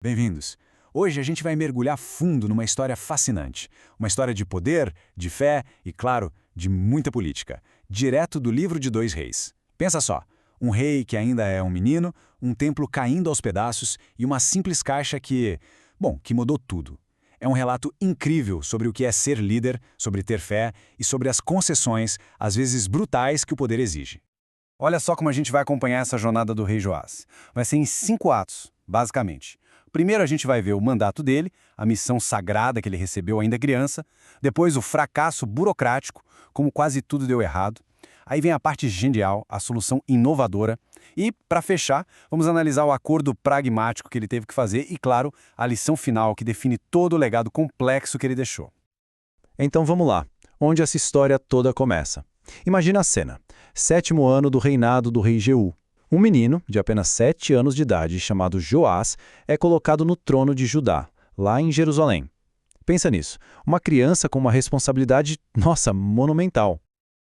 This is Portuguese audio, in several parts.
Bem-vindos! Hoje a gente vai mergulhar fundo numa história fascinante. Uma história de poder, de fé e, claro, de muita política. Direto do livro de Dois Reis. Pensa só, um rei que ainda é um menino, um templo caindo aos pedaços e uma simples caixa que mudou tudo. É um relato incrível sobre o que é ser líder, sobre ter fé e sobre as concessões, às vezes brutais, que o poder exige. Olha só como a gente vai acompanhar essa jornada do rei Joás. Vai ser em 5 atos, basicamente. Primeiro a gente vai ver o mandato dele, a missão sagrada que ele recebeu ainda criança, depois o fracasso burocrático, como quase tudo deu errado. Aí vem a parte genial, a solução inovadora. E, para fechar, vamos analisar o acordo pragmático que ele teve que fazer e, claro, a lição final que define todo o legado complexo que ele deixou. Então vamos lá, onde essa história toda começa. Imagina a cena. 7º ano do reinado do rei Jeú. Um menino, de apenas 7 anos de idade, chamado Joás, é colocado no trono de Judá, lá em Jerusalém. Pensa nisso, uma criança com uma responsabilidade, monumental.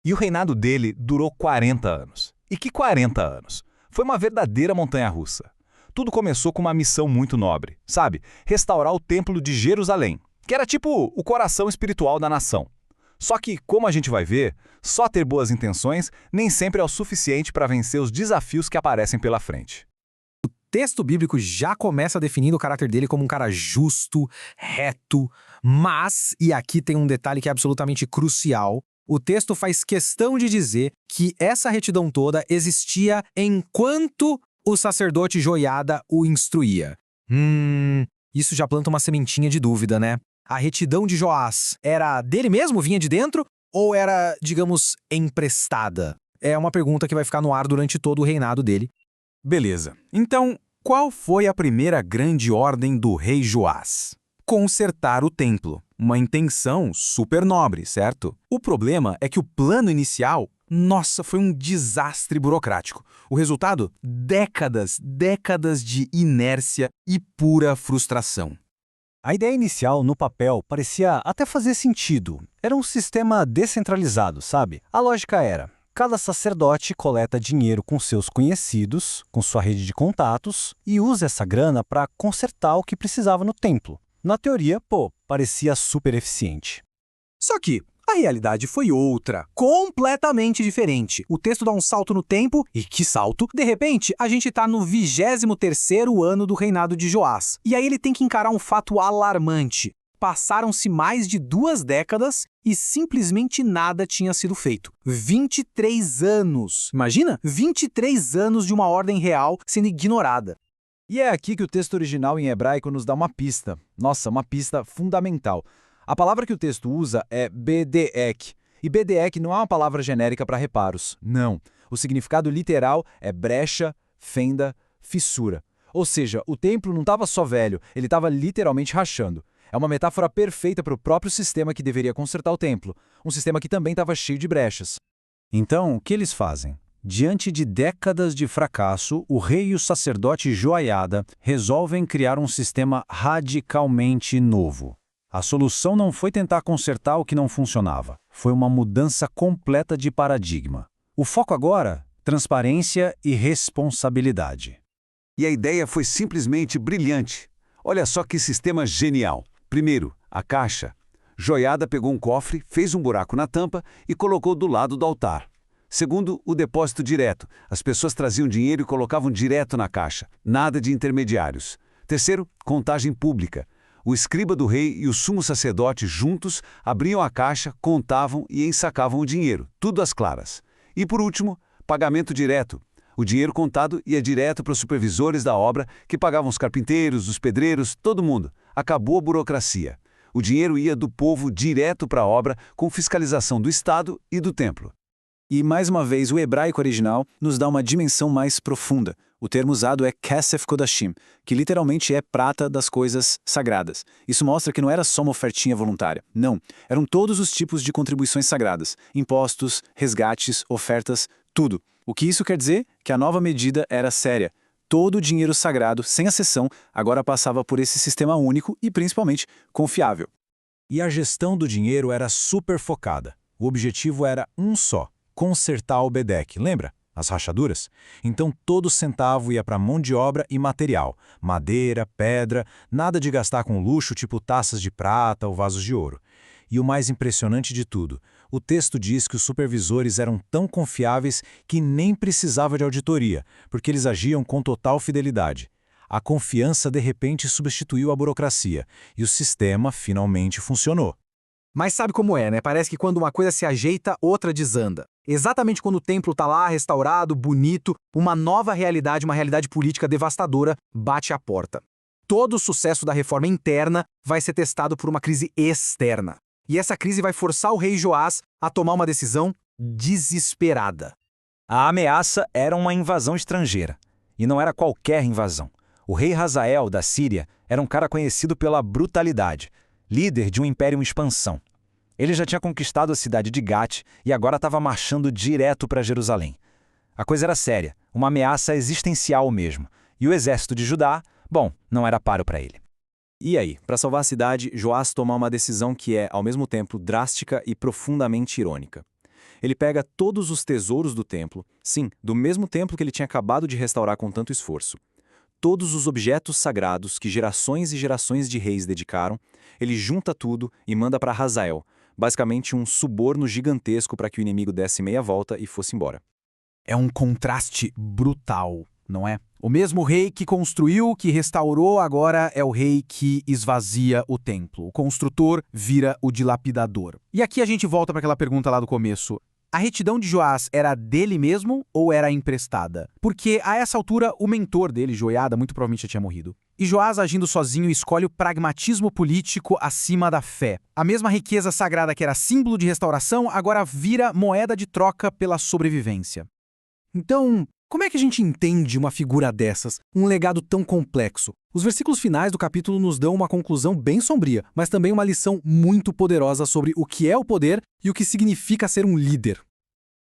E o reinado dele durou 40 anos. E que 40 anos? Foi uma verdadeira montanha-russa. Tudo começou com uma missão muito nobre, sabe? Restaurar o templo de Jerusalém, que era tipo o coração espiritual da nação. Só que, como a gente vai ver, só ter boas intenções nem sempre é o suficiente para vencer os desafios que aparecem pela frente. O texto bíblico já começa definindo o caráter dele como um cara justo, reto, mas, e aqui tem um detalhe que é absolutamente crucial, o texto faz questão de dizer que essa retidão toda existia enquanto o sacerdote Joiada o instruía. Isso já planta uma sementinha de dúvida, né? A retidão de Joás era dele mesmo, vinha de dentro? Ou era, digamos, emprestada? É uma pergunta que vai ficar no ar durante todo o reinado dele. Beleza. Então, qual foi a primeira grande ordem do rei Joás? Consertar o templo. Uma intenção super nobre, certo? O problema é que o plano inicial, foi um desastre burocrático. O resultado? Décadas de inércia e pura frustração. A ideia inicial, no papel, parecia até fazer sentido. Era um sistema descentralizado, sabe? A lógica era: cada sacerdote coleta dinheiro com seus conhecidos, com sua rede de contatos, e usa essa grana para consertar o que precisava no templo. Na teoria, parecia super eficiente. Só que a realidade foi outra, completamente diferente. O texto dá um salto no tempo, e que salto! De repente, a gente tá no 23º ano do reinado de Joás. E aí ele tem que encarar um fato alarmante. Passaram-se mais de 2 décadas e simplesmente nada tinha sido feito. 23 anos! Imagina? 23 anos de uma ordem real sendo ignorada. E é aqui que o texto original em hebraico nos dá uma pista. Uma pista fundamental. A palavra que o texto usa é bedeek, e bedeek não é uma palavra genérica para reparos, não. O significado literal é brecha, fenda, fissura. Ou seja, o templo não estava só velho, ele estava literalmente rachando. É uma metáfora perfeita para o próprio sistema que deveria consertar o templo, um sistema que também estava cheio de brechas. Então, o que eles fazem? Diante de décadas de fracasso, o rei e o sacerdote Joiada resolvem criar um sistema radicalmente novo. A solução não foi tentar consertar o que não funcionava. Foi uma mudança completa de paradigma. O foco agora? Transparência e responsabilidade. E a ideia foi simplesmente brilhante. Olha só que sistema genial. Primeiro, a caixa. Joiada pegou um cofre, fez um buraco na tampa e colocou do lado do altar. Segundo, o depósito direto. As pessoas traziam dinheiro e colocavam direto na caixa. Nada de intermediários. Terceiro, contagem pública. O escriba do rei e o sumo sacerdote juntos abriam a caixa, contavam e ensacavam o dinheiro, tudo às claras. E por último, pagamento direto. O dinheiro contado ia direto para os supervisores da obra, que pagavam os carpinteiros, os pedreiros, todo mundo. Acabou a burocracia. O dinheiro ia do povo direto para a obra, com fiscalização do Estado e do templo. E, mais uma vez, o hebraico original nos dá uma dimensão mais profunda. O termo usado é Kesef Kodashim, que literalmente é prata das coisas sagradas. Isso mostra que não era só uma ofertinha voluntária. Não, eram todos os tipos de contribuições sagradas. Impostos, resgates, ofertas, tudo. O que isso quer dizer? Que a nova medida era séria. Todo o dinheiro sagrado, sem exceção, agora passava por esse sistema único e, principalmente, confiável. E a gestão do dinheiro era super focada. O objetivo era um só: consertar o bedeque, lembra? as rachaduras? Então todo centavo ia para mão de obra e material, madeira, pedra, nada de gastar com luxo tipo taças de prata ou vasos de ouro. E o mais impressionante de tudo, o texto diz que os supervisores eram tão confiáveis que nem precisava de auditoria, porque eles agiam com total fidelidade. A confiança de repente substituiu a burocracia, e o sistema finalmente funcionou. Mas sabe como é, né? Parece que quando uma coisa se ajeita, outra desanda. Exatamente quando o templo tá lá, restaurado, bonito, uma nova realidade, uma realidade política devastadora, bate à porta. Todo o sucesso da reforma interna vai ser testado por uma crise externa. E essa crise vai forçar o rei Joás a tomar uma decisão desesperada. A ameaça era uma invasão estrangeira. E não era qualquer invasão. O rei Hazael, da Síria, era um cara conhecido pela brutalidade, líder de um império em expansão. Ele já tinha conquistado a cidade de Gat e agora estava marchando direto para Jerusalém. A coisa era séria, uma ameaça existencial mesmo. E o exército de Judá, bom, não era páreo para ele. E aí, para salvar a cidade, Joás toma uma decisão que é, ao mesmo tempo, drástica e profundamente irônica. Ele pega todos os tesouros do templo, sim, do mesmo templo que ele tinha acabado de restaurar com tanto esforço. Todos os objetos sagrados que gerações e gerações de reis dedicaram, ele junta tudo e manda para Hazael, basicamente um suborno gigantesco para que o inimigo desse meia volta e fosse embora. É um contraste brutal, não é? O mesmo rei que construiu, que restaurou, agora é o rei que esvazia o templo. O construtor vira o dilapidador. E aqui a gente volta para aquela pergunta lá do começo. A retidão de Joás era dele mesmo ou era emprestada? Porque, a essa altura, o mentor dele, Joiada, muito provavelmente já tinha morrido. E Joás, agindo sozinho, escolhe o pragmatismo político acima da fé. A mesma riqueza sagrada que era símbolo de restauração, agora vira moeda de troca pela sobrevivência. Então, como é que a gente entende uma figura dessas, um legado tão complexo? Os versículos finais do capítulo nos dão uma conclusão bem sombria, mas também uma lição muito poderosa sobre o que é o poder e o que significa ser um líder.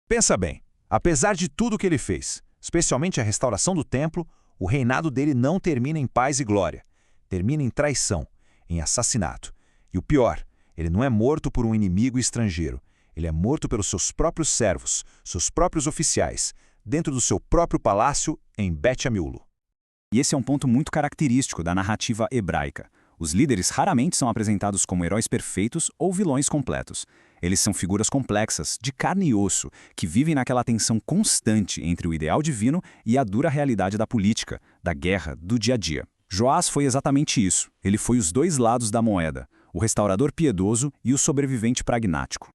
Pensa bem, apesar de tudo que ele fez, especialmente a restauração do templo, o reinado dele não termina em paz e glória. Termina em traição, em assassinato. E o pior, ele não é morto por um inimigo estrangeiro. Ele é morto pelos seus próprios servos, seus próprios oficiais, dentro do seu próprio palácio em Bet-Amiulo. E esse é um ponto muito característico da narrativa hebraica. Os líderes raramente são apresentados como heróis perfeitos ou vilões completos. Eles são figuras complexas, de carne e osso, que vivem naquela tensão constante entre o ideal divino e a dura realidade da política, da guerra, do dia a dia. Joás foi exatamente isso. Ele foi os dois lados da moeda, o restaurador piedoso e o sobrevivente pragmático.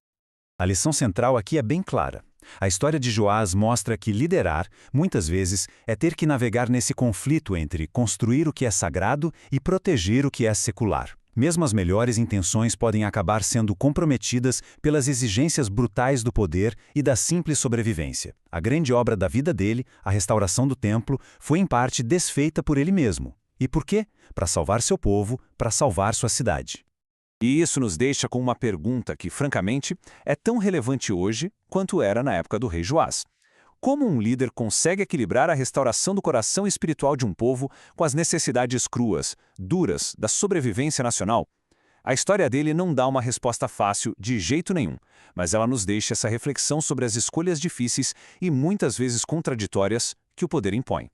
A lição central aqui é bem clara. A história de Joás mostra que liderar, muitas vezes, é ter que navegar nesse conflito entre construir o que é sagrado e proteger o que é secular. Mesmo as melhores intenções podem acabar sendo comprometidas pelas exigências brutais do poder e da simples sobrevivência. A grande obra da vida dele, a restauração do templo, foi em parte desfeita por ele mesmo. E por quê? Para salvar seu povo, para salvar sua cidade. E isso nos deixa com uma pergunta que, francamente, é tão relevante hoje quanto era na época do rei Joás. Como um líder consegue equilibrar a restauração do coração espiritual de um povo com as necessidades cruas, duras, da sobrevivência nacional? A história dele não dá uma resposta fácil de jeito nenhum, mas ela nos deixa essa reflexão sobre as escolhas difíceis e muitas vezes contraditórias que o poder impõe.